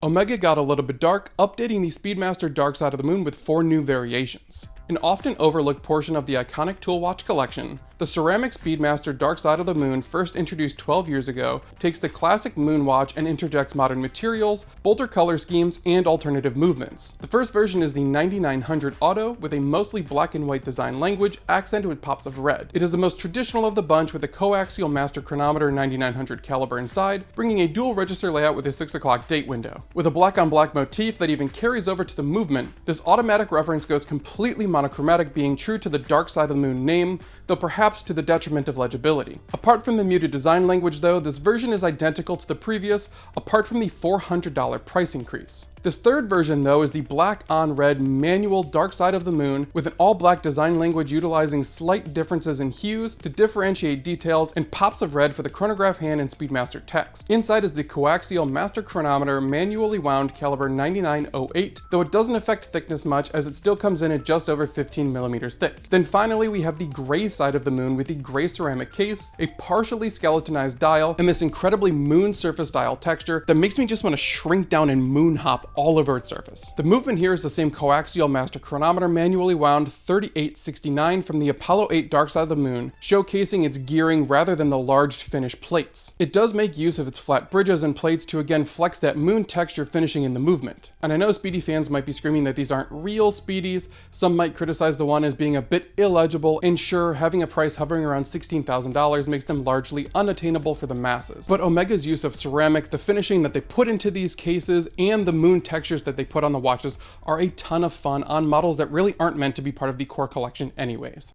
Omega got a little bit dark, updating the Speedmaster Dark Side of the Moon with 4 new variations. An often overlooked portion of the iconic tool watch collection, the ceramic Speedmaster Dark Side of the Moon, first introduced 12 years ago, takes the classic moon watch and interjects modern materials, bolder color schemes, and alternative movements. The first version is the 9900 Auto, with a mostly black and white design language accented with pops of red. It is the most traditional of the bunch, with a coaxial master chronometer 9900 caliber inside, bringing a dual register layout with a 6 o'clock date window. With a black on black motif that even carries over to the movement, this automatic reference goes completely monochromatic, being true to the Dark Side of the Moon name, though perhaps to the detriment of legibility. Apart from the muted design language though, this version is identical to the previous, apart from the $400 price increase. This third version though is the black on red manual Dark Side of the Moon, with an all black design language utilizing slight differences in hues to differentiate details, and pops of red for the chronograph hand and Speedmaster text. Inside is the coaxial master chronometer manually wound caliber 9908, though it doesn't affect thickness much as it still comes in at just over 15 millimeters thick. Then finally we have the gray side of the moon with the gray ceramic case, a partially skeletonized dial, and this incredibly moon surface dial texture that makes me just want to shrink down and moon hop all over its surface. The movement here is the same coaxial master chronometer manually wound 3869 from the Apollo 8 Dark Side of the Moon, showcasing its gearing rather than the large finished plates. It does make use of its flat bridges and plates to again flex that moon texture finishing in the movement. And I know Speedy fans might be screaming that these aren't real Speedies, some might criticize the one as being a bit illegible, and sure, having a price hovering around $16,000 makes them largely unattainable for the masses. But Omega's use of ceramic, the finishing that they put into these cases, and the moon textures that they put on the watches are a ton of fun on models that really aren't meant to be part of the core collection anyways.